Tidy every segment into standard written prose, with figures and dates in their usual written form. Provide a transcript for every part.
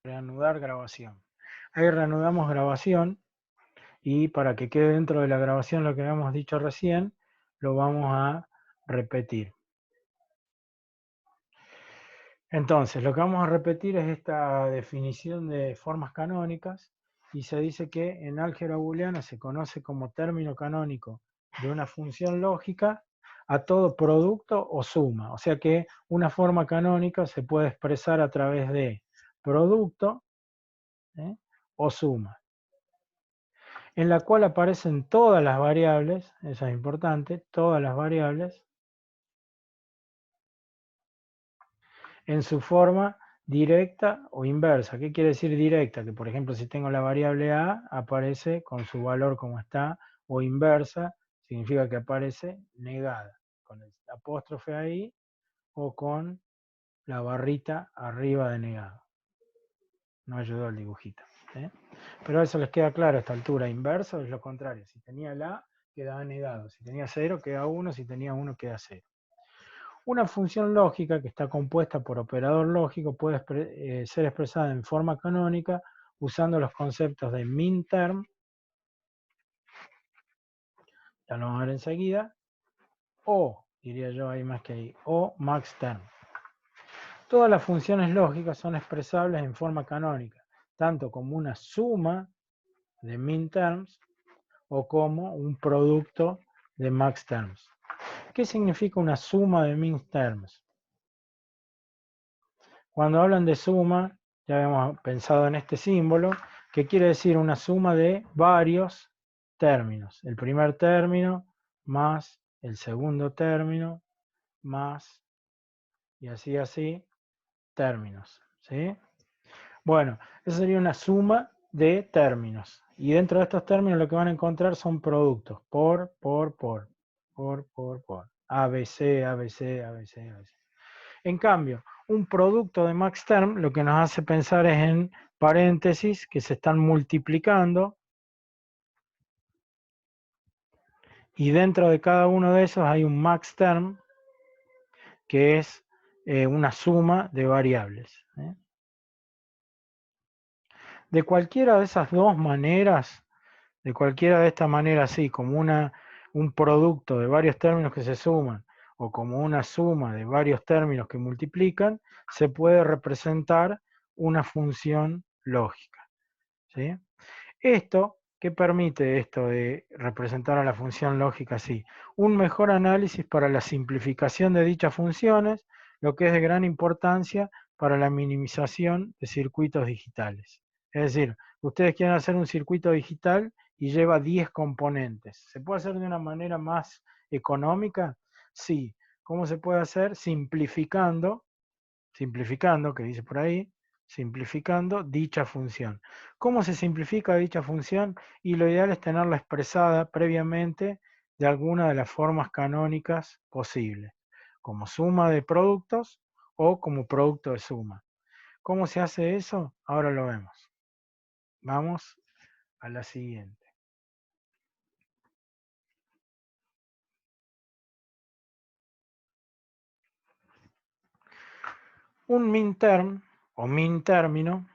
Reanudar grabación. Ahí reanudamos grabación y para que quede dentro de la grabación lo que habíamos dicho recién, lo vamos a repetir. Entonces, lo que vamos a repetir es esta definición de formas canónicas y se dice que en álgebra booleana se conoce como término canónico de una función lógica a todo producto o suma. O sea que una forma canónica se puede expresar a través de producto, ¿eh?, o suma, en la cual aparecen todas las variables, eso es importante, todas las variables, en su forma directa o inversa. ¿Qué quiere decir directa? Que por ejemplo si tengo la variable A, aparece con su valor como está, o inversa, significa que aparece negada, con el apóstrofe ahí, o con la barrita arriba de negado. No ayudó el dibujito, ¿eh? Pero eso les queda claro a esta altura. Inverso es lo contrario. Si tenía el A, quedaba negado. Si tenía 0, queda 1. Si tenía 1, queda 0. Una función lógica que está compuesta por operador lógico puede ser expresada en forma canónica usando los conceptos de minterm, ya lo vamos a ver enseguida, o, diría yo ahí más que ahí, o maxterm. Todas las funciones lógicas son expresables en forma canónica, tanto como una suma de minterms o como un producto de maxterms. ¿Qué significa una suma de minterms? Cuando hablan de suma, ya habíamos pensado en este símbolo, que quiere decir una suma de varios términos. El primer término más el segundo término más, y así, términos, ¿sí? Bueno, esa sería una suma de términos. Y dentro de estos términos lo que van a encontrar son productos. Por. ABC, ABC, ABC, ABC. En cambio, un producto de maxterm lo que nos hace pensar es en paréntesis que se están multiplicando y dentro de cada uno de esos hay un maxterm que es una suma de variables, ¿eh? De cualquiera de esas dos maneras, de cualquiera de estas maneras, sí, como un producto de varios términos que se suman o como una suma de varios términos que multiplican, se puede representar una función lógica, ¿sí? ¿Qué permite esto de representar a la función lógica así? Un mejor análisis para la simplificación de dichas funciones, lo que es de gran importancia para la minimización de circuitos digitales. Es decir, ustedes quieren hacer un circuito digital y lleva 10 componentes. ¿Se puede hacer de una manera más económica? Sí. ¿Cómo se puede hacer? Simplificando, que dice por ahí, simplificando dicha función. ¿Cómo se simplifica dicha función? Y lo ideal es tenerla expresada previamente de alguna de las formas canónicas posibles, como suma de productos o como producto de suma. ¿Cómo se hace eso? Ahora lo vemos. Vamos a la siguiente. Un minterm o mintérmino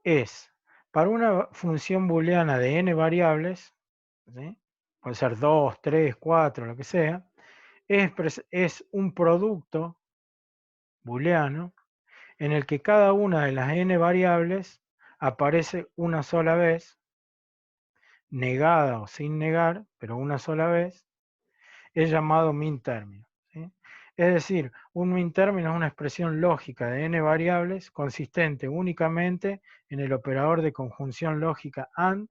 es para una función booleana de n variables, ¿sí?, puede ser 2, 3, 4, lo que sea, es un producto booleano en el que cada una de las n variables aparece una sola vez, negada o sin negar, pero una sola vez, es llamado mintérmino, ¿sí? Es decir, un mintérmino es una expresión lógica de n variables consistente únicamente en el operador de conjunción lógica AND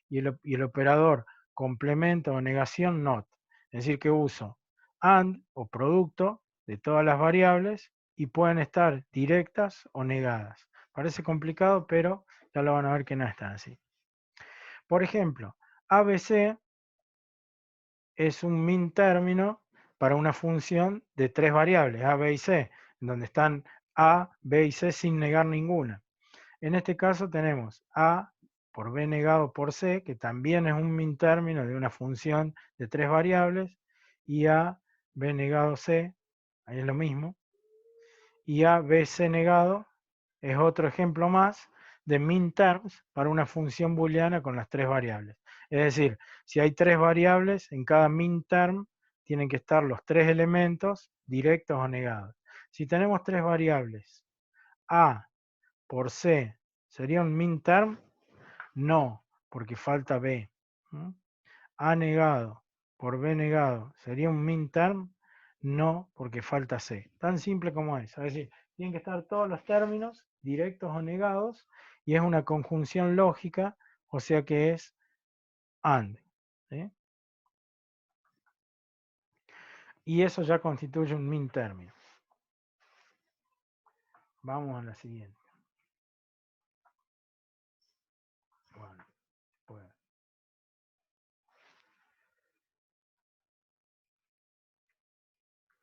y el operador complemento o negación NOT. Es decir, que uso AND o producto de todas las variables y pueden estar directas o negadas. Parece complicado, pero ya lo van a ver que no es tan así. Por ejemplo, ABC es un mintérmino para una función de 3 variables, A, B y C, en donde están A, B y C sin negar ninguna. En este caso tenemos A por B negado por C, que también es un mintérmino de una función de 3 variables, y A, B negado C, ahí es lo mismo, y A, B, C negado, es otro ejemplo más de minterms para una función booleana con las tres variables. Es decir, si hay tres variables, en cada minterm tienen que estar los tres elementos directos o negados. Si tenemos tres variables, A por C, ¿sería un minterm? No, porque falta B. ¿Mm? A negado por B negado, ¿sería un minterm? No, porque falta C. Tan simple como es. Es decir, tienen que estar todos los términos, directos o negados, y es una conjunción lógica, o sea que es AND. ¿Sí? Y eso ya constituye un min término. Vamos a la siguiente. Bueno, pues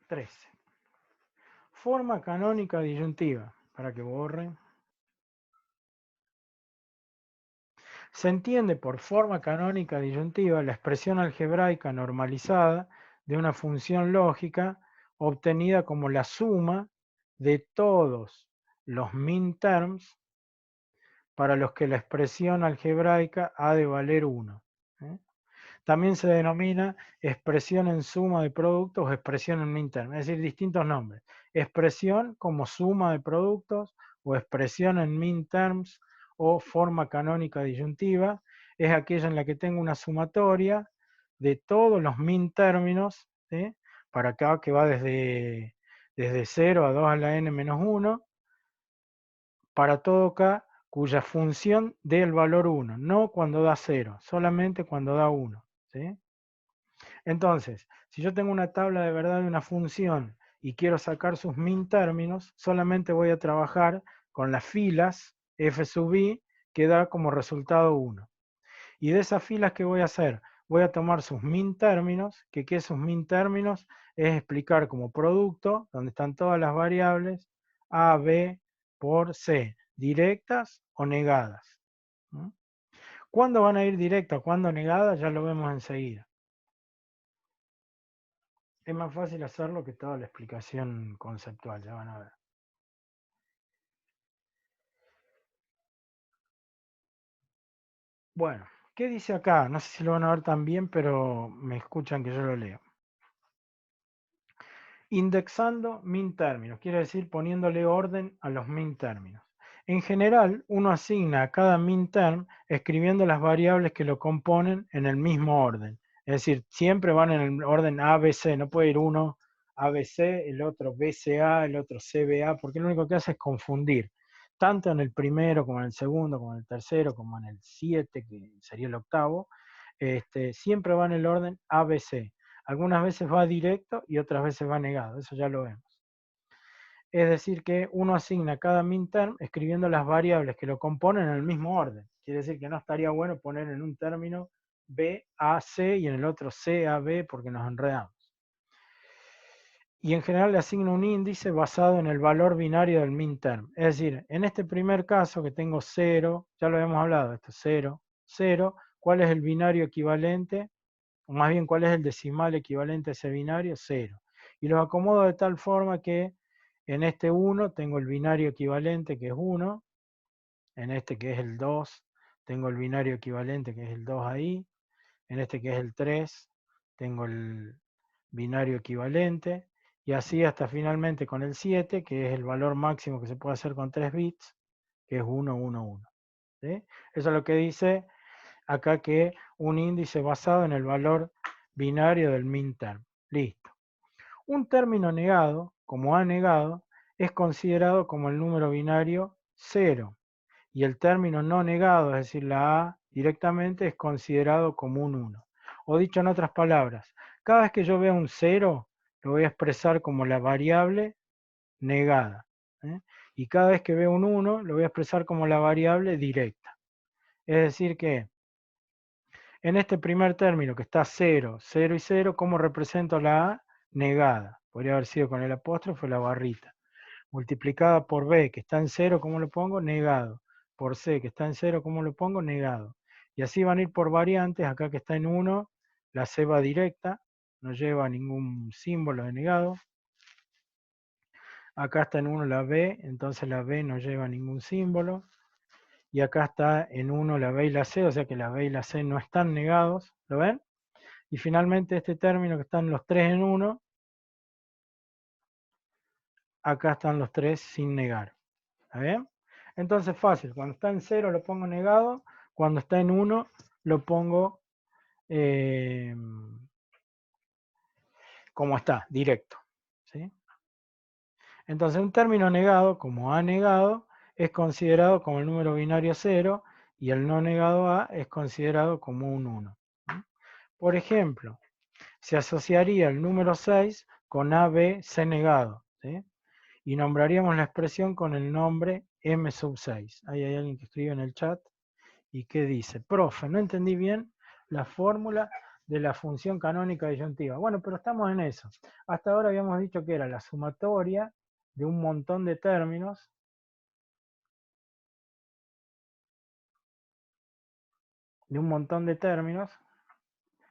13. Forma canónica disyuntiva. Para que borren. Se entiende por forma canónica disyuntiva la expresión algebraica normalizada de una función lógica obtenida como la suma de todos los minterms para los que la expresión algebraica ha de valer 1. También se denomina expresión en suma de productos o expresión en minterm, es decir, distintos nombres. Expresión como suma de productos o expresión en minterms o forma canónica disyuntiva es aquella en la que tengo una sumatoria de todos los mintérminos, ¿sí? Para acá que va desde 0 a 2 a la n menos 1, para todo k cuya función dé el valor 1, no cuando da 0, solamente cuando da 1. ¿Sí? Entonces, si yo tengo una tabla de verdad de una función y quiero sacar sus min términos, solamente voy a trabajar con las filas f sub i que da como resultado 1. Y de esas filas, ¿qué voy a hacer? Voy a tomar sus min términos, que ¿qué es sus min términos? Es explicar como producto, donde están todas las variables, a, b por c, directas o negadas. ¿Mm? ¿Cuándo van a ir directas? ¿Cuándo negadas? Ya lo vemos enseguida. Es más fácil hacerlo que toda la explicación conceptual, ya van a ver. Bueno, ¿qué dice acá? No sé si lo van a ver también, pero me escuchan que yo lo leo. Indexando min términos, quiere decir poniéndole orden a los min términos. En general, uno asigna a cada min term escribiendo las variables que lo componen en el mismo orden. Es decir, siempre van en el orden ABC, no puede ir uno ABC, el otro BCA, el otro CBA, porque lo único que hace es confundir, tanto en el primero como en el segundo, como en el tercero, como en el 7, que sería el octavo, siempre va en el orden ABC. Algunas veces va directo y otras veces va negado, eso ya lo vemos. Es decir, que uno asigna cada minterm escribiendo las variables que lo componen en el mismo orden. Quiere decir que no estaría bueno poner en un término B, A, C y en el otro C, A, B porque nos enredamos. Y en general le asigno un índice basado en el valor binario del minterm. Es decir, en este primer caso que tengo 0, ya lo habíamos hablado, esto es 0, 0, ¿cuál es el binario equivalente? O más bien, ¿cuál es el decimal equivalente a ese binario? 0. Y los acomodo de tal forma que en este 1 tengo el binario equivalente que es 1, en este que es el 2 tengo el binario equivalente que es el 2 ahí, en este que es el 3 tengo el binario equivalente, y así hasta finalmente con el 7, que es el valor máximo que se puede hacer con 3 bits, que es 1, 1, 1. ¿Sí? Eso es lo que dice acá, que un índice basado en el valor binario del minterm. Listo. Un término negado, como A negado, es considerado como el número binario 0. Y el término no negado, es decir, la A directamente, es considerado como un 1. O dicho en otras palabras, cada vez que yo vea un 0, lo voy a expresar como la variable negada. ¿Eh? Y cada vez que veo un 1, lo voy a expresar como la variable directa. Es decir que en este primer término que está 0, 0 y 0, ¿cómo represento la A? Negada. Podría haber sido con el apóstrofo la barrita. Multiplicada por B, que está en 0, ¿cómo lo pongo? Negado. Por C, que está en 0, ¿cómo lo pongo? Negado. Y así van a ir por variantes. Acá que está en 1, la C va directa, no lleva ningún símbolo de negado. Acá está en 1 la B, entonces la B no lleva ningún símbolo. Y acá está en 1 la B y la C, o sea que la B y la C no están negados, ¿lo ven? Y finalmente este término que están los 3 en 1, acá están los 3 sin negar, ¿está bien? Entonces fácil, cuando está en 0 lo pongo negado, cuando está en 1 lo pongo como está, directo, ¿sí? Entonces un término negado, como A negado, es considerado como el número binario 0 y el no negado A es considerado como un 1. Por ejemplo, se asociaría el número 6 con A, B, C negado, ¿sí? Y nombraríamos la expresión con el nombre M sub 6. Ahí hay alguien que escribe en el chat y que dice, profe, no entendí bien la fórmula de la función canónica disyuntiva. Bueno, pero estamos en eso. Hasta ahora habíamos dicho que era la sumatoria de un montón de términos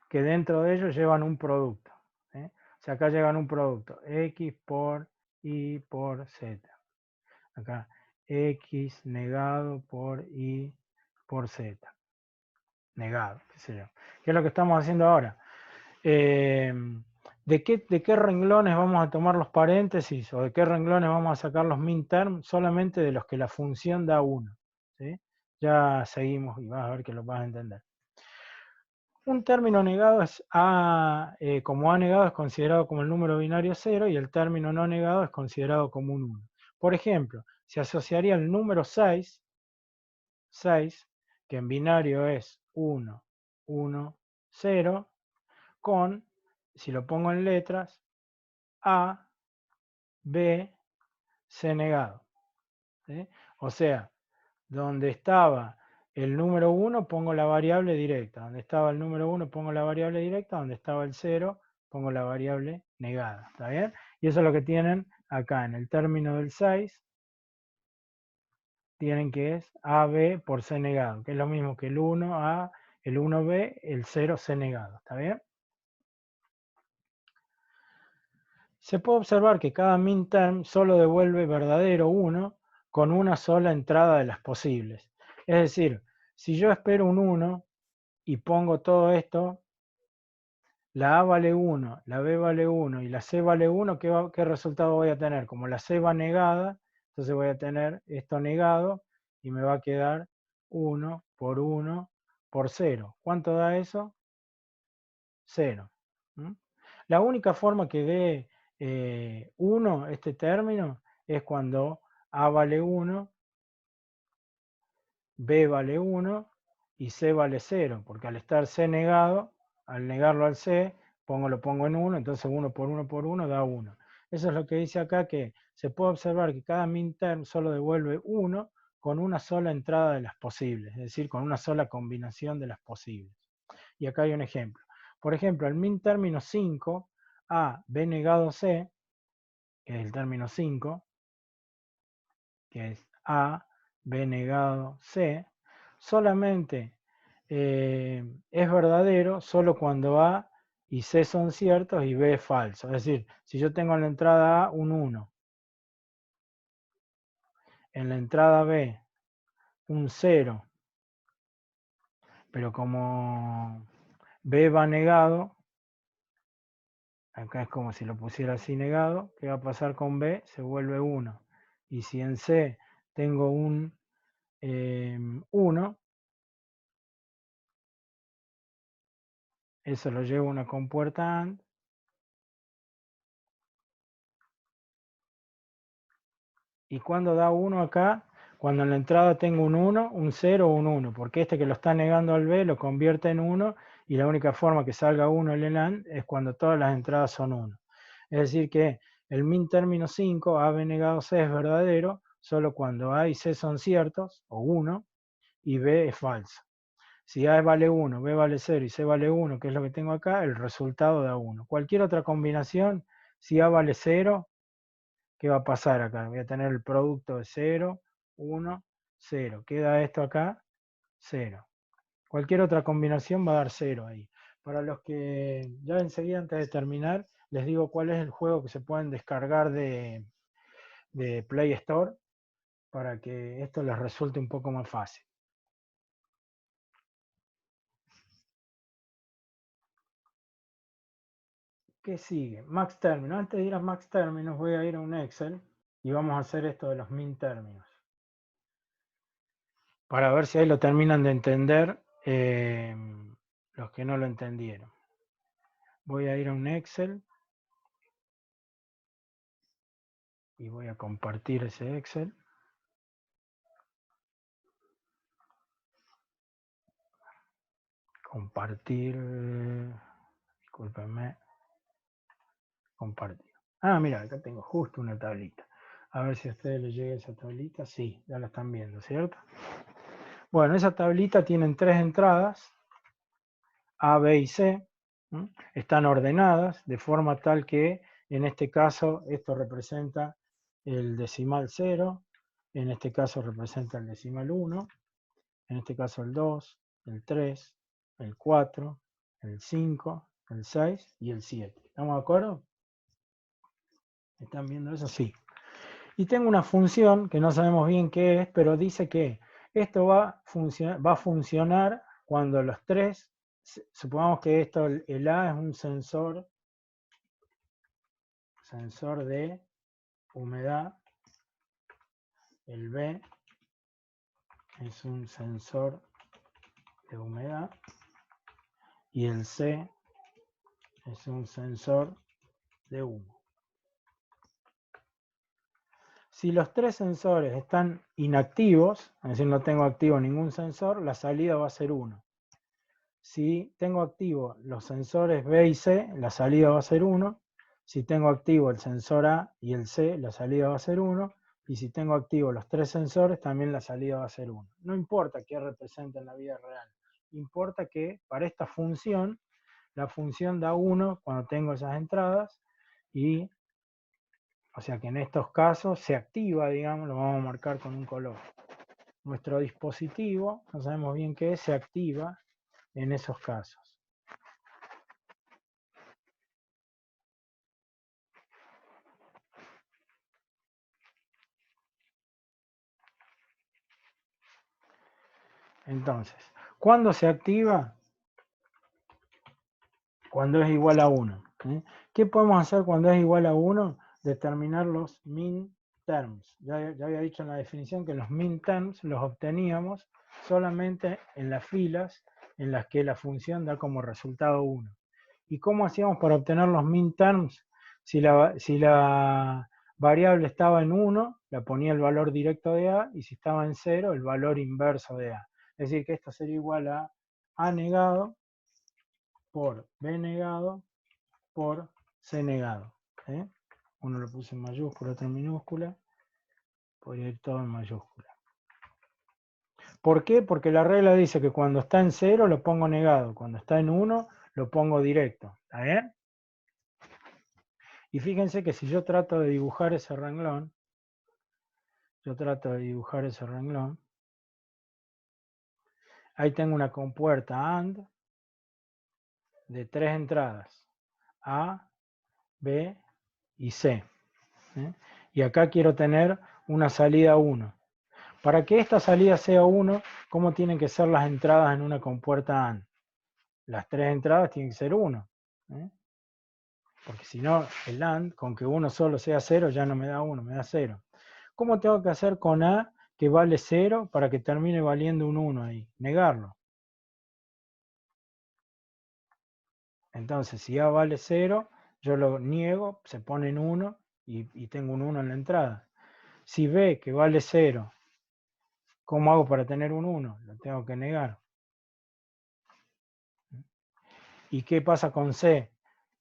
que dentro de ellos llevan un producto. ¿Eh? O sea, acá llevan un producto, X por Y por Z. Acá, X negado por Y por Z. Negado, qué sé yo. ¿Qué es lo que estamos haciendo ahora? ¿De qué renglones vamos a tomar los paréntesis o de qué renglones vamos a sacar los min term? Solamente de los que la función da 1. ¿Sí? Ya seguimos y vas a ver que lo vas a entender. Un término negado es A, como A negado es considerado como el número binario 0 y el término no negado es considerado como un 1. Por ejemplo, se asociaría el número 6, que en binario es 1, 1, 0, con, si lo pongo en letras, A, B, C negado. ¿Sí? O sea, donde estaba el número 1 pongo la variable directa, donde estaba el número 1 pongo la variable directa, donde estaba el 0 pongo la variable negada, ¿está bien? Y eso es lo que tienen acá en el término del 6, tienen que es AB por C negado, que es lo mismo que el 1A, el 1B, el 0C negado, ¿está bien? Se puede observar que cada min term solo devuelve verdadero 1 con una sola entrada de las posibles. Es decir, si yo espero un 1 y pongo todo esto, la A vale 1, la B vale 1 y la C vale 1, ¿qué resultado voy a tener? Como la C va negada, entonces voy a tener esto negado y me va a quedar 1 por 0. ¿Cuánto da eso? 0. La única forma que dé 1 este término es cuando A vale 1, B vale 1 y C vale 0, porque al estar C negado, al negarlo al C, lo pongo en 1, entonces 1 por 1 da 1. Eso es lo que dice acá, que se puede observar que cada min term solo devuelve 1 con una sola entrada de las posibles, es decir, con una sola combinación de las posibles. Y acá hay un ejemplo. Por ejemplo, el min término 5, A, B negado C, que es el término 5, que es A, B negado C, solamente es verdadero solo cuando A y C son ciertos y B es falso. Es decir, si yo tengo en la entrada A un 1, en la entrada B un 0, pero como B va negado, acá es como si lo pusiera así negado, ¿qué va a pasar con B? Se vuelve 1. Y si en C tengo un 1, eso lo llevo a una compuerta AND, y cuando da 1 acá, cuando en la entrada tengo un 1, un 0 o un 1, porque este que lo está negando al B lo convierte en 1 y la única forma que salga 1 en el AND es cuando todas las entradas son 1. Es decir que el min término 5, AB negado C, es verdadero solo cuando A y C son ciertos, o 1, y B es falso. Si A vale 1, B vale 0 y C vale 1, que es lo que tengo acá, el resultado da 1. Cualquier otra combinación, si A vale 0, ¿qué va a pasar acá? Voy a tener el producto de 0, 1, 0. Queda esto acá, 0. Cualquier otra combinación va a dar 0 ahí. Para los que ya enseguida, antes de terminar, les digo cuál es el juego que se pueden descargar de de Play Store para que esto les resulte un poco más fácil. ¿Qué sigue? Max términos. Antes de ir a max términos voy a ir a un Excel y vamos a hacer esto de los min términos. Para ver si ahí lo terminan de entender los que no lo entendieron. Voy a ir a un Excel y voy a compartir ese Excel. Compartir, discúlpenme, compartir. Ah, mira, acá tengo justo una tablita. A ver si a ustedes les llega esa tablita. Sí, ya la están viendo, ¿cierto? Bueno, esa tablita tiene 3 entradas, A, B y C. Están ordenadas de forma tal que en este caso esto representa el decimal 0, en este caso representa el decimal 1, en este caso el 2, el 3, el 4, el 5, el 6 y el 7. ¿Estamos de acuerdo? ¿Están viendo eso? Sí. Y tengo una función que no sabemos bien qué es, pero dice que esto va a funcionar cuando los tres, supongamos que esto, el A es un sensor de humedad, el B es un sensor de humedad y el C es un sensor de humo. Si los tres sensores están inactivos, es decir, no tengo activo ningún sensor, la salida va a ser 1. Si tengo activo los sensores B y C, la salida va a ser 1. Si tengo activo el sensor A y el C, la salida va a ser 1. Y si tengo activos los tres sensores, también la salida va a ser 1. No importa qué representa en la vida real. Importa que para esta función, la función da 1 cuando tengo esas entradas y, o sea que en estos casos se activa, digamos, lo vamos a marcar con un color. Nuestro dispositivo, no sabemos bien qué es, se activa en esos casos. Entonces, ¿cuándo se activa? Cuando es igual a 1. ¿Qué podemos hacer cuando es igual a 1? Determinar los min terms. Ya había dicho en la definición que los min terms los obteníamos solamente en las filas en las que la función da como resultado 1. ¿Y cómo hacíamos para obtener los min terms? Si la variable estaba en 1, la ponía el valor directo de A, y si estaba en 0, el valor inverso de A. Es decir, que esto sería igual a A negado por B negado por C negado. Uno lo puse en mayúscula, otro en minúscula. Podría ir todo en mayúscula. ¿Por qué? Porque la regla dice que cuando está en 0 lo pongo negado, cuando está en 1 lo pongo directo. ¿Está bien? Y fíjense que si yo trato de dibujar ese renglón, ahí tengo una compuerta AND de 3 entradas, A, B y C. Y acá quiero tener una salida 1. Para que esta salida sea 1, ¿cómo tienen que ser las entradas en una compuerta AND? Las 3 entradas tienen que ser 1. Porque si no, el AND, con que uno solo sea 0, ya no me da 1, me da 0. ¿Cómo tengo que hacer con A que vale 0 para que termine valiendo un 1 ahí? Negarlo. Entonces, si A vale 0, yo lo niego, se pone en 1 y tengo un 1 en la entrada. Si B que vale 0, ¿cómo hago para tener un 1? Lo tengo que negar. ¿Y qué pasa con C?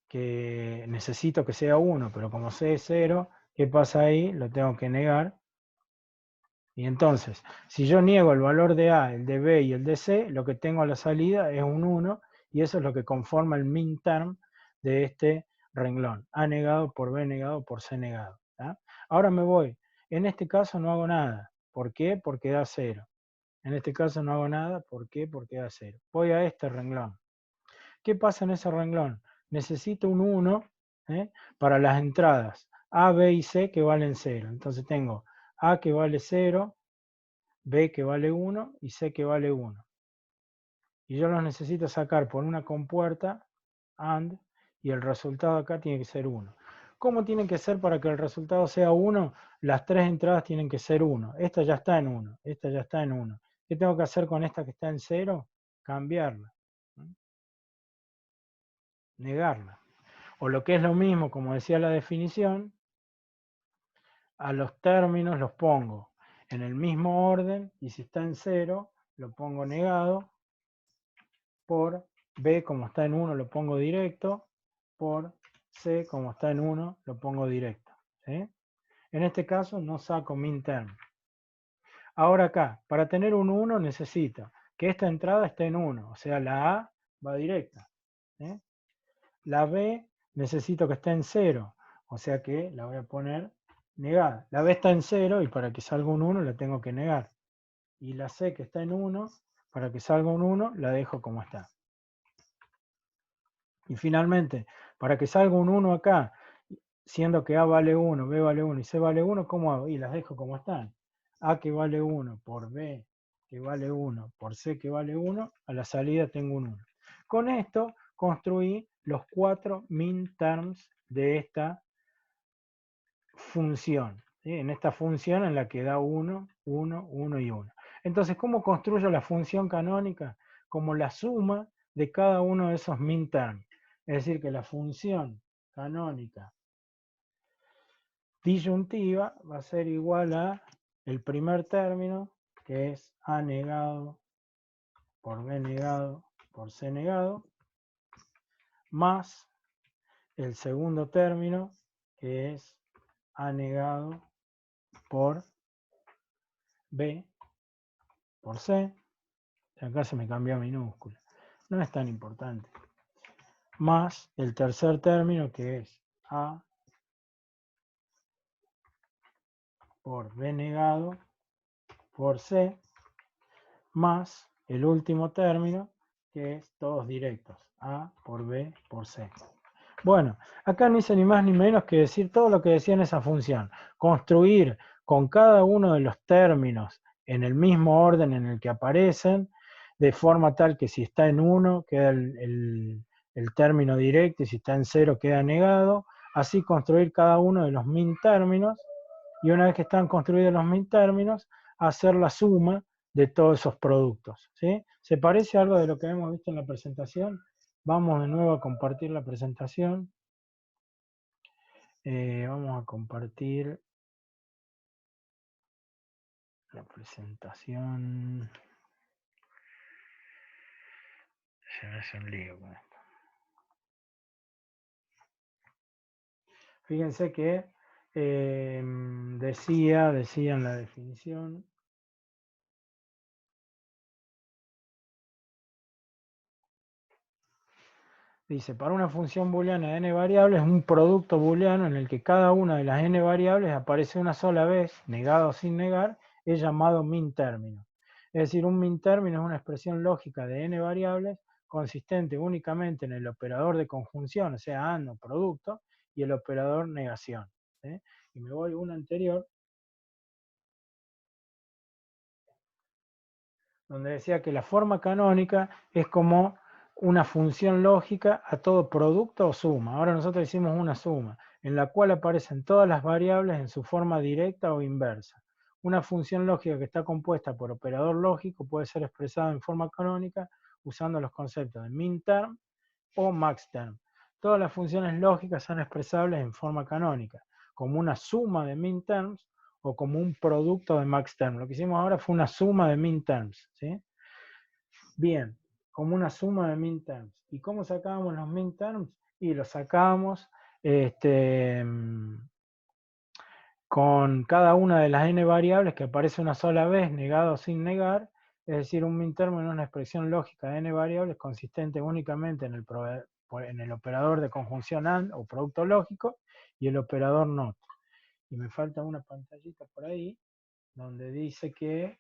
Que necesito que sea 1, pero como C es 0, ¿qué pasa ahí? Lo tengo que negar. Y entonces, si yo niego el valor de A, el de B y el de C, lo que tengo a la salida es un 1, y eso es lo que conforma el min term de este renglón. A negado por B negado por C negado. ¿tá? Ahora me voy. En este caso no hago nada. ¿Por qué? Porque da 0. En este caso no hago nada. ¿Por qué? Porque da 0. Voy a este renglón. ¿Qué pasa en ese renglón? Necesito un 1 para las entradas A, B y C que valen 0. Entonces tengo A que vale 0, B que vale 1 y C que vale 1. Y yo los necesito sacar por una compuerta, AND, y el resultado acá tiene que ser 1. ¿Cómo tiene que ser para que el resultado sea 1? Las tres entradas tienen que ser 1. Esta ya está en 1, esta ya está en 1. ¿Qué tengo que hacer con esta que está en 0? Cambiarla. Negarla. O lo que es lo mismo, como decía la definición, a los términos los pongo en el mismo orden y si está en 0 lo pongo negado, por B como está en 1 lo pongo directo, por C como está en 1 lo pongo directo. ¿Sí? En este caso no saco minterm. Ahora acá, para tener un 1 necesito que esta entrada esté en 1, o sea la A va directa. ¿Sí? La B necesito que esté en 0, o sea que la voy a poner negada. La B está en 0 y para que salga un 1 la tengo que negar. Y la C que está en 1, para que salga un 1 la dejo como está. Y finalmente, para que salga un 1 acá, siendo que A vale 1, B vale 1 y C vale 1, ¿cómo hago? Y las dejo como están. A que vale 1 por B que vale 1 por C que vale 1, a la salida tengo un 1. Con esto construí los 4 minterms de esta función. ¿Sí? En esta función en la que da 1, 1, 1 y 1. Entonces, ¿cómo construyo la función canónica? Como la suma de cada uno de esos minterms. Es decir, que la función canónica disyuntiva va a ser igual a el primer término, que es A negado por B negado por C negado, más el segundo término, que es A negado por B por C. Acá se me cambió a minúscula. No es tan importante. Más el tercer término, que es A por B negado por C, más el último término, que es todos directos, A por B por C. Bueno, acá no hice ni más ni menos que decir todo lo que decía en esa función. Construir con cada uno de los términos en el mismo orden en el que aparecen, de forma tal que si está en 1 queda el término directo y si está en 0 queda negado. Así construir cada uno de los min términos y una vez que están construidos los min términos, hacer la suma de todos esos productos. ¿Sí? ¿Se parece a algo de lo que hemos visto en la presentación? Vamos de nuevo a compartir la presentación. Vamos a compartir la presentación. Se me hace un lío con esto. Fíjense que decía en la definición, dice, para una función booleana de n variables, un producto booleano en el que cada una de las n variables aparece una sola vez, negado o sin negar, es llamado min término. Es decir, un min término es una expresión lógica de n variables consistente únicamente en el operador de conjunción, o sea, AND o producto, y el operador negación. ¿Sí? Y me voy a una anterior, donde decía que la forma canónica es como una función lógica a todo producto o suma. Ahora nosotros hicimos una suma, en la cual aparecen todas las variables en su forma directa o inversa. Una función lógica que está compuesta por operador lógico puede ser expresada en forma canónica usando los conceptos de minterm o maxterm. Todas las funciones lógicas son expresables en forma canónica, como una suma de minterms o como un producto de maxterm. Lo que hicimos ahora fue una suma de minterms. ¿Sí? Bien, como una suma de minterms. ¿Y cómo sacábamos los minterms? Y los sacábamos con cada una de las n variables que aparece una sola vez, negado o sin negar. Es decir, un minterm es una expresión lógica de n variables consistente únicamente en el operador de conjunción AND o producto lógico y el operador NOT. Y me falta una pantallita por ahí donde dice que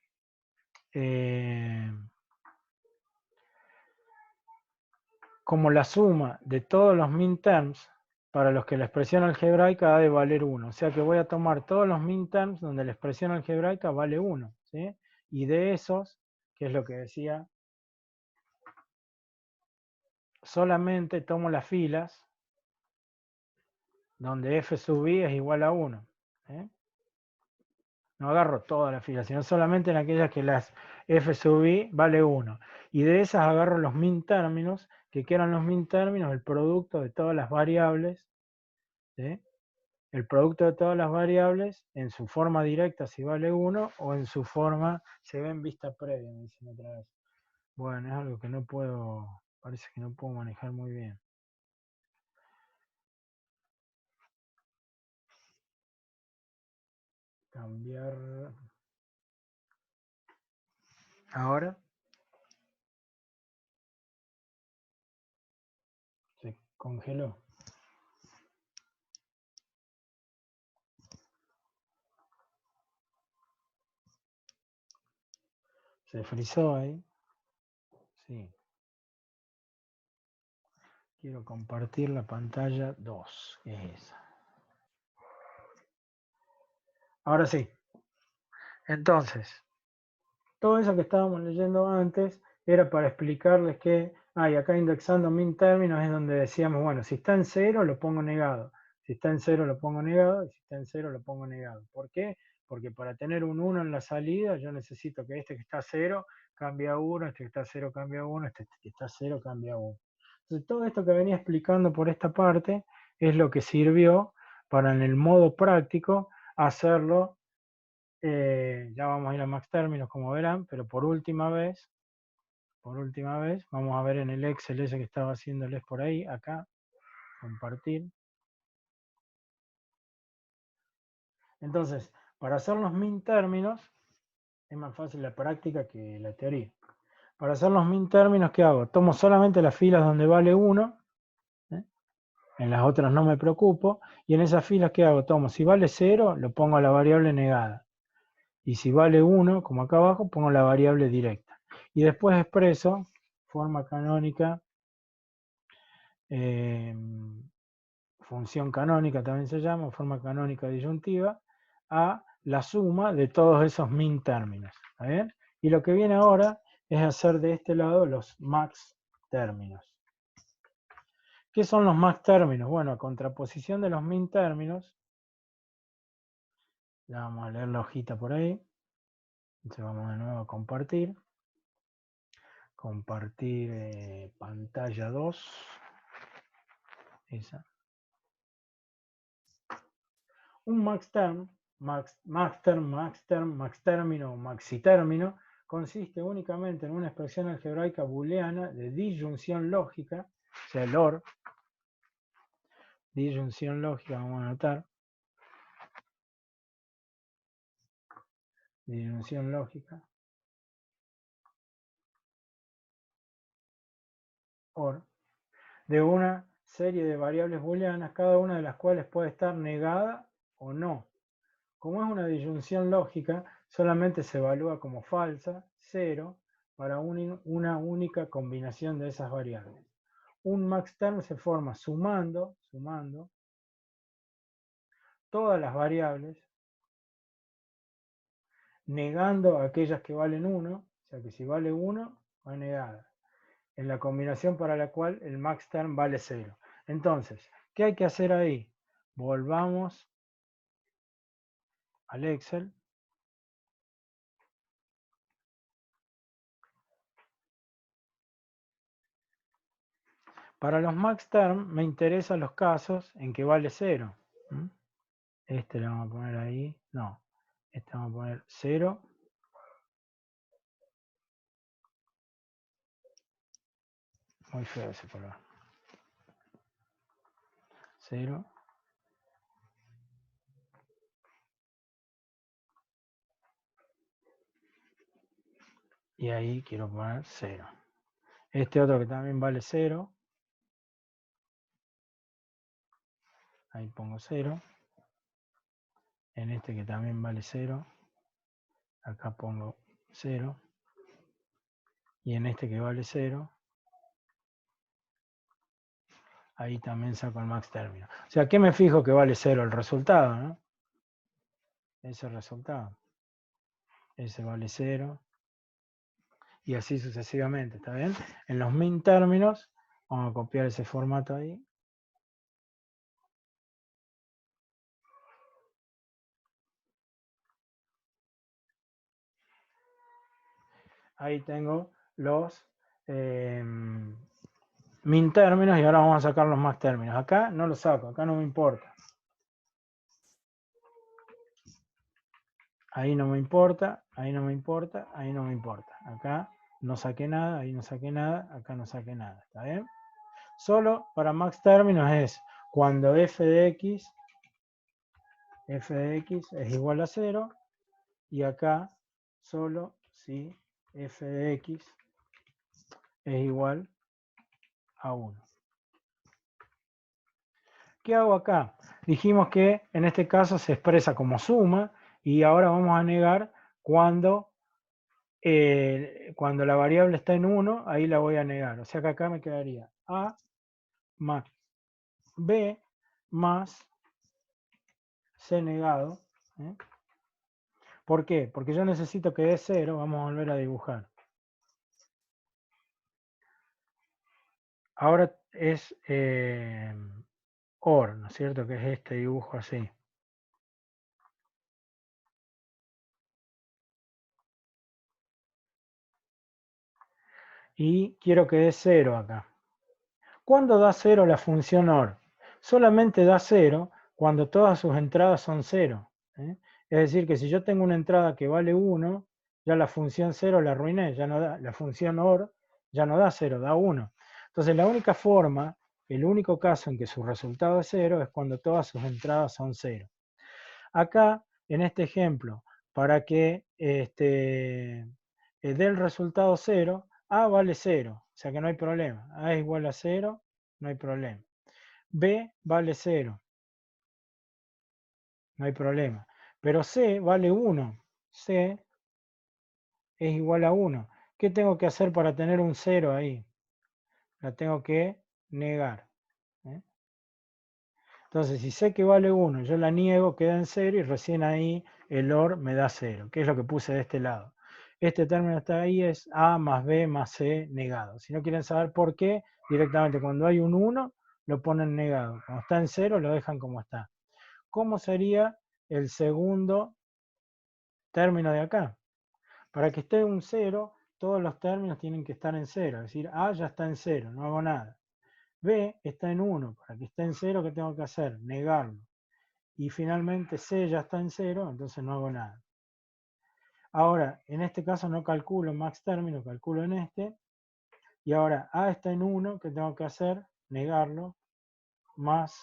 como la suma de todos los minterms para los que la expresión algebraica ha de valer 1. O sea que voy a tomar todos los minterms donde la expresión algebraica vale 1. ¿Sí? Y de esos, que es lo que decía, solamente tomo las filas donde f sub i es igual a 1. ¿Sí? No agarro todas las filas, sino solamente en aquellas que las f sub i vale 1. Y de esas agarro los min términos, que eran los min términos, el producto de todas las variables. ¿Sí? El producto de todas las variables en su forma directa si vale 1 o en su forma, se ve en vista previa, me dicen otra vez. Bueno, es algo que no puedo, parece que no puedo manejar muy bien. Cambiar. Ahora se congeló. Se frizó ahí. Sí. Quiero compartir la pantalla 2, que es esa. Ahora sí. Entonces, todo eso que estábamos leyendo antes era para explicarles que, y acá indexando min términos es donde decíamos, bueno, si está en 0 lo pongo negado, si está en 0 lo pongo negado, y si está en 0 lo pongo negado. ¿Por qué? Porque para tener un 1 en la salida yo necesito que este que está a 0 cambie a 1, este que está a 0 cambie a 1, este que está a 0 cambie a 1. Entonces todo esto que venía explicando por esta parte es lo que sirvió para en el modo práctico hacerlo. Ya vamos a ir a max términos como verán, pero por última vez, vamos a ver en el Excel ese que estaba haciéndoles por ahí, acá, compartir. Entonces, para hacer los min términos, es más fácil la práctica que la teoría. Para hacer los min términos, ¿qué hago? Tomo solamente las filas donde vale 1, en las otras no me preocupo, y en esas filas, ¿qué hago? Tomo, si vale 0, lo pongo a la variable negada. Y si vale 1, como acá abajo, pongo la variable directa. Y después expreso, forma canónica, función canónica también se llama, forma canónica disyuntiva, a la suma de todos esos min términos. ¿Está bien? Y lo que viene ahora es hacer de este lado los max términos. ¿Qué son los max términos? Bueno, a contraposición de los min términos, ya vamos a leer la hojita por ahí. Entonces vamos de nuevo a compartir. Compartir pantalla 2. Esa. Un max term, max término, maxi término, consiste únicamente en una expresión algebraica booleana de disyunción lógica, o sea, el OR, disyunción lógica, vamos a anotar, disyunción lógica, OR, de una serie de variables booleanas, cada una de las cuales puede estar negada o no. Como es una disyunción lógica, solamente se evalúa como falsa, 0, para una única combinación de esas variables. Un max term se forma sumando todas las variables, negando aquellas que valen 1, o sea que si vale 1, va negada, en la combinación para la cual el max term vale 0. Entonces, ¿qué hay que hacer ahí? Volvamos al Excel. Para los max term me interesan los casos en que vale 0. Este le vamos a poner ahí, no, este vamos a poner 0. Muy feo ese color. 0. Y ahí quiero poner 0. Este otro que también vale 0. Ahí pongo 0. En este que también vale 0. Acá pongo 0. Y en este que vale 0. ahí también saco el max término. O sea, ¿qué me fijo que vale 0 el resultado, ¿no? Ese resultado. Ese vale 0. Y así sucesivamente, ¿está bien? En los min términos, vamos a copiar ese formato ahí. Ahí tengo los min términos y ahora vamos a sacar los max términos. Acá no lo saco, acá no me importa. Ahí no me importa, ahí no me importa, ahí no me importa. Acá no saqué nada, ahí no saqué nada, acá no saqué nada. ¿Está bien? Solo para max términos es cuando f de x es igual a 0 y acá solo si f de x es igual a 1. ¿Qué hago acá? Dijimos que en este caso se expresa como suma y ahora vamos a negar cuando la variable está en 1, ahí la voy a negar. O sea que acá me quedaría A más B más C negado. ¿Eh? ¿Por qué? Porque yo necesito que dé 0. Vamos a volver a dibujar. Ahora es OR, ¿no es cierto? Que es este dibujo así. Y quiero que dé 0 acá. ¿Cuándo da 0 la función OR? Solamente da 0 cuando todas sus entradas son 0. ¿Eh? Es decir, que si yo tengo una entrada que vale 1, ya la función 0 la arruiné, ya no da, la función OR ya no da 0, da 1. Entonces la única forma, el único caso en que su resultado es 0 es cuando todas sus entradas son 0. Acá, en este ejemplo, para que dé el resultado 0, A vale 0, o sea que no hay problema. A es igual a 0, no hay problema. B vale 0, no hay problema. Pero C vale 1, C es igual a 1. ¿Qué tengo que hacer para tener un 0 ahí? La tengo que negar. ¿Eh? Entonces, si sé que vale 1, yo la niego, queda en 0 y recién ahí el OR me da 0, que es lo que puse de este lado. Este término está ahí, es A más B más C negado. Si no quieren saber por qué, directamente cuando hay un 1, lo ponen negado. Cuando está en 0, lo dejan como está. ¿Cómo sería el segundo término de acá? Para que esté un 0, todos los términos tienen que estar en 0. Es decir, A ya está en 0, no hago nada. B está en 1. Para que esté en 0, ¿qué tengo que hacer? Negarlo. Y finalmente C ya está en 0, entonces no hago nada. Ahora, en este caso no calculo max término, calculo en este. Y ahora A está en 1, ¿qué tengo que hacer? Negarlo, más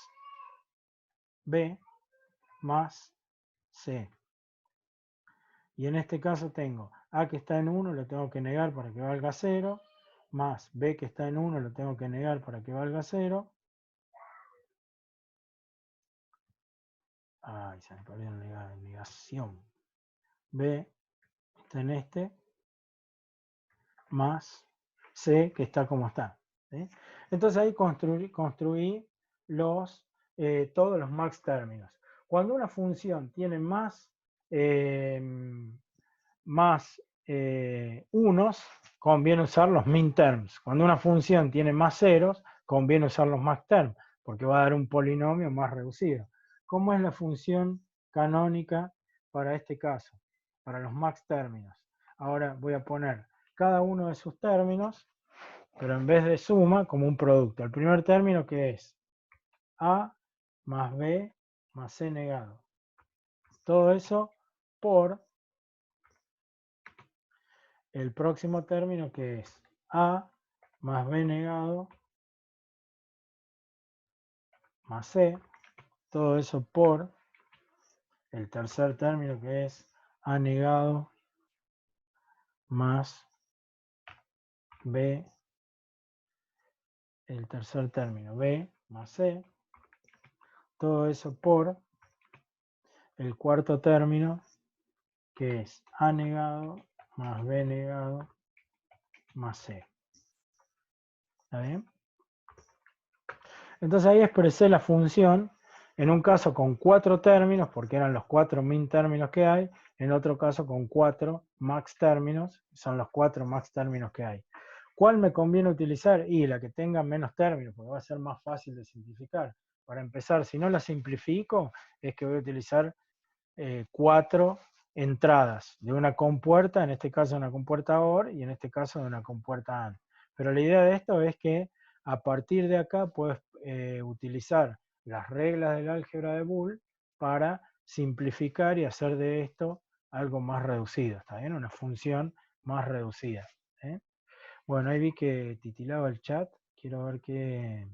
B, más C. Y en este caso tengo A que está en 1, lo tengo que negar para que valga 0, más B que está en 1, lo tengo que negar para que valga 0. Ay, se me perdió la negación. B está en este, más C que está como está. ¿Sí? Entonces ahí construí todos los max términos. Cuando una función tiene más unos, conviene usar los min terms. Cuando una función tiene más ceros, conviene usar los max terms, porque va a dar un polinomio más reducido. ¿Cómo es la función canónica para este caso? Para los max términos. Ahora voy a poner cada uno de sus términos, pero en vez de suma, como un producto. El primer término que es A más B más C negado. Todo eso por el próximo término que es A más B negado más C. Todo eso por el tercer término que es A negado más B, el tercer término B más C. Todo eso por el cuarto término que es A negado más B negado más C. ¿Está bien? Entonces ahí expresé la función, en un caso con 4 términos, porque eran los 4 min términos que hay, en otro caso con 4 max términos, son los 4 max términos que hay. ¿Cuál me conviene utilizar? Y la que tenga menos términos, porque va a ser más fácil de simplificar. Para empezar, si no la simplifico, es que voy a utilizar 4 entradas de una compuerta, en este caso una compuerta OR y en este caso de una compuerta AND. Pero la idea de esto es que a partir de acá puedes utilizar las reglas del álgebra de Boole para simplificar y hacer de esto algo más reducido, ¿está bien? Una función más reducida. ¿Eh? Bueno, ahí vi que titilaba el chat, quiero ver qué...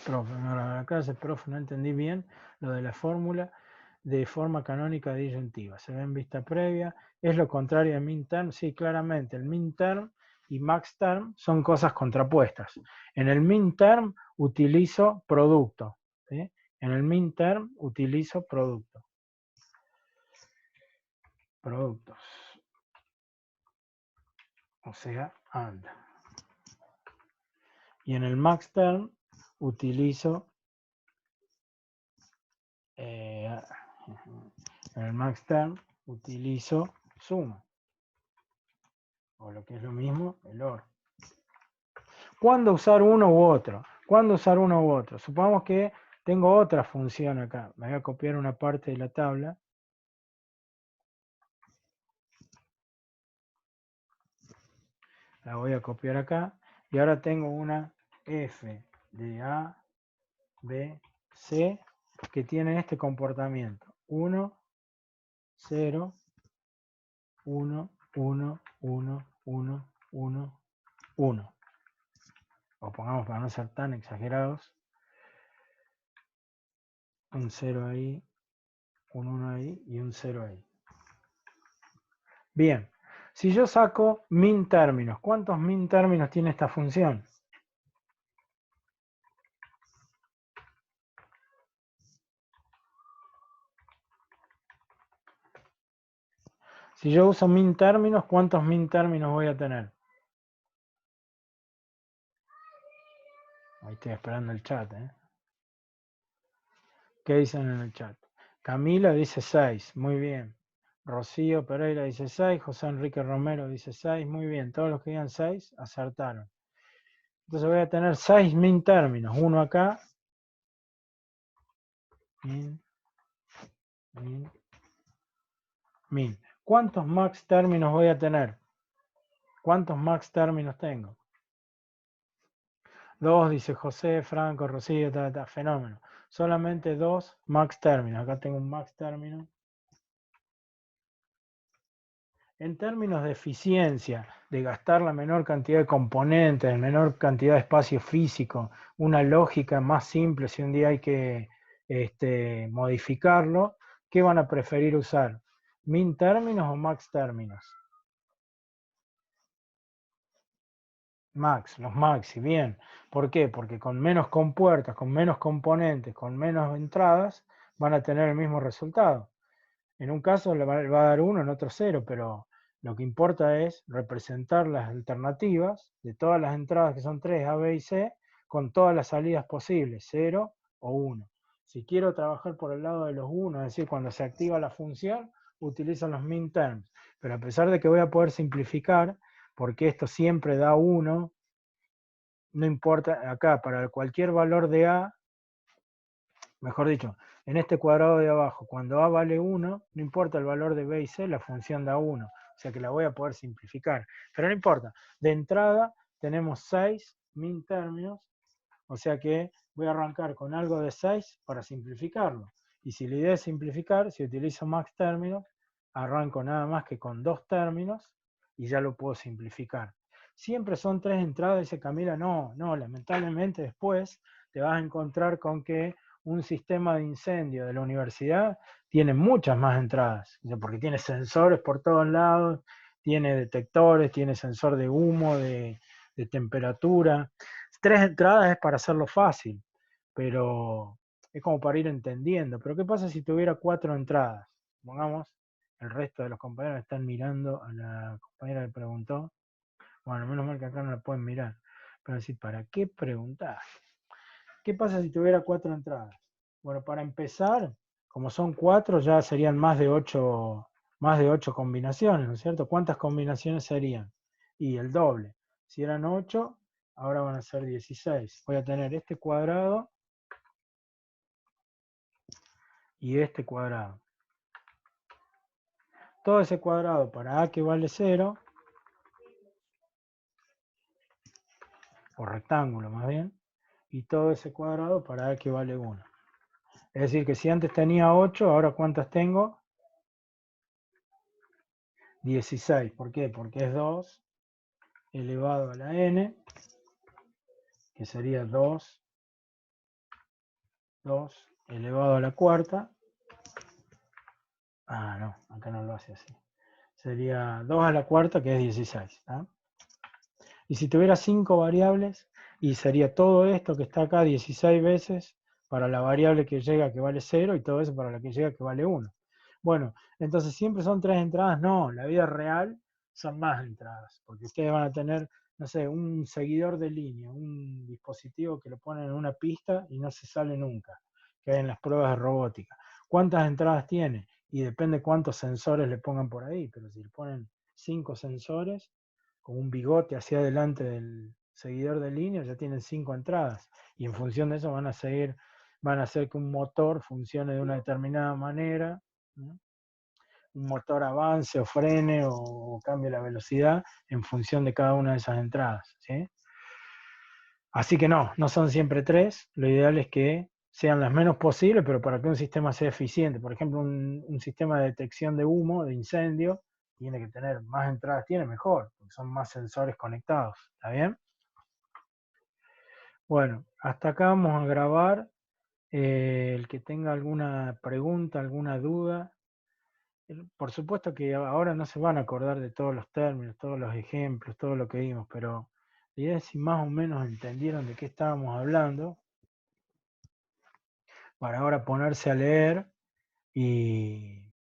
Profe, acá dice, profe, no entendí bien lo de la fórmula de forma canónica disyuntiva. Se ve en vista previa, es lo contrario de min term. Sí, claramente, el min term y max term son cosas contrapuestas. En el min term utilizo producto. ¿Sí? En el min term utilizo producto. Productos. O sea, AND. Y en el max term utilizo en el max term utilizo suma, o lo que es lo mismo, el OR. ¿Cuándo usar uno u otro? ¿Cuándo usar uno u otro? Supongamos que tengo otra función acá. Me voy a copiar una parte de la tabla. La voy a copiar acá. Y ahora tengo una f de A, B, C que tiene este comportamiento. 1, 0, 1, 1, 1, 1, 1, 1. O pongamos para no ser tan exagerados. Un 0 ahí, un 1 ahí y un 0 ahí. Bien, si yo saco min términos, ¿cuántos min términos tiene esta función? Si yo uso min términos, ¿cuántos min términos voy a tener? Ahí estoy esperando el chat, ¿eh? ¿Qué dicen en el chat? Camila dice 6, muy bien. Rocío Pereira dice 6, José Enrique Romero dice 6, muy bien. Todos los que digan 6 acertaron. Entonces voy a tener 6 min términos, uno acá. Min, min, min. ¿Cuántos max términos voy a tener? ¿Cuántos max términos tengo? 2, dice José, Franco, Rocío, fenómeno. Solamente 2 max términos. Acá tengo un max término. En términos de eficiencia, de gastar la menor cantidad de componentes, la menor cantidad de espacio físico, una lógica más simple si un día hay que modificarlo, ¿qué van a preferir usar? ¿Min términos o max términos? Max, los maxi, bien. ¿Por qué? Porque con menos compuertas, con menos componentes, con menos entradas, van a tener el mismo resultado. En un caso le va a dar 1, en otro 0, pero lo que importa es representar las alternativas de todas las entradas que son 3, A, B y C, con todas las salidas posibles, 0 o 1. Si quiero trabajar por el lado de los 1, es decir, cuando se activa la función, utilizo los min terms. Pero a pesar de que voy a poder simplificar, porque esto siempre da 1, no importa, acá para cualquier valor de A, mejor dicho, en este cuadrado de abajo, cuando A vale 1, no importa el valor de B y C, la función da 1. O sea que la voy a poder simplificar. Pero no importa. De entrada tenemos 6 min términos, o sea que voy a arrancar con algo de 6 para simplificarlo. Y si la idea es simplificar, si utilizo max términos, arranco nada más que con 2 términos y ya lo puedo simplificar. Siempre son 3 entradas, dice Camila. No, lamentablemente después te vas a encontrar con que un sistema de incendio de la universidad tiene muchas más entradas, porque tiene sensores por todos lados, tiene detectores, tiene sensor de humo, de temperatura. 3 entradas es para hacerlo fácil, pero es como para ir entendiendo. Pero ¿qué pasa si tuviera 4 entradas? Pongamos, el resto de los compañeros están mirando a la compañera que preguntó. Bueno, menos mal que acá no la pueden mirar. Pero decir, ¿para qué preguntar? ¿Qué pasa si tuviera 4 entradas? Bueno, para empezar, como son 4, ya serían más de 8 combinaciones, ¿no es cierto? ¿Cuántas combinaciones serían? Y el doble. Si eran 8, ahora van a ser 16. Voy a tener este cuadrado y este cuadrado. Todo ese cuadrado para A que vale 0, o rectángulo más bien, y todo ese cuadrado para A que vale 1. Es decir, que si antes tenía 8, ahora ¿cuántas tengo? 16. ¿Por qué? Porque es 2 elevado a la n, que sería 2 elevado a la cuarta. Ah, no, acá no lo hace así. Sería 2 a la cuarta, que es 16. ¿Ah? Y si tuviera 5 variables, y sería todo esto que está acá 16 veces para la variable que llega que vale 0 y todo eso para la que llega que vale 1. Bueno, entonces siempre son 3 entradas. No, en la vida real son más entradas, porque ustedes van a tener, no sé, un seguidor de línea, un dispositivo que lo ponen en una pista y no se sale nunca, que hay en las pruebas de robótica. ¿Cuántas entradas tiene? Y depende cuántos sensores le pongan por ahí, pero si le ponen 5 sensores, con un bigote hacia adelante del seguidor de línea, ya tienen 5 entradas. Y en función de eso van a hacer que un motor funcione de una determinada manera, ¿no? Un motor avance o frene o cambie la velocidad en función de cada una de esas entradas. ¿Sí? Así que no son siempre 3. Lo ideal es que sean las menos posibles, pero para que un sistema sea eficiente. Por ejemplo, un sistema de detección de humo, de incendio, tiene que tener más entradas, tiene mejor, porque son más sensores conectados. ¿Está bien? Bueno, hasta acá vamos a grabar. El que tenga alguna pregunta, alguna duda. Por supuesto que ahora no se van a acordar de todos los términos, todos los ejemplos, todo lo que vimos, pero la idea es si más o menos entendieron de qué estábamos hablando, para ahora ponerse a leer y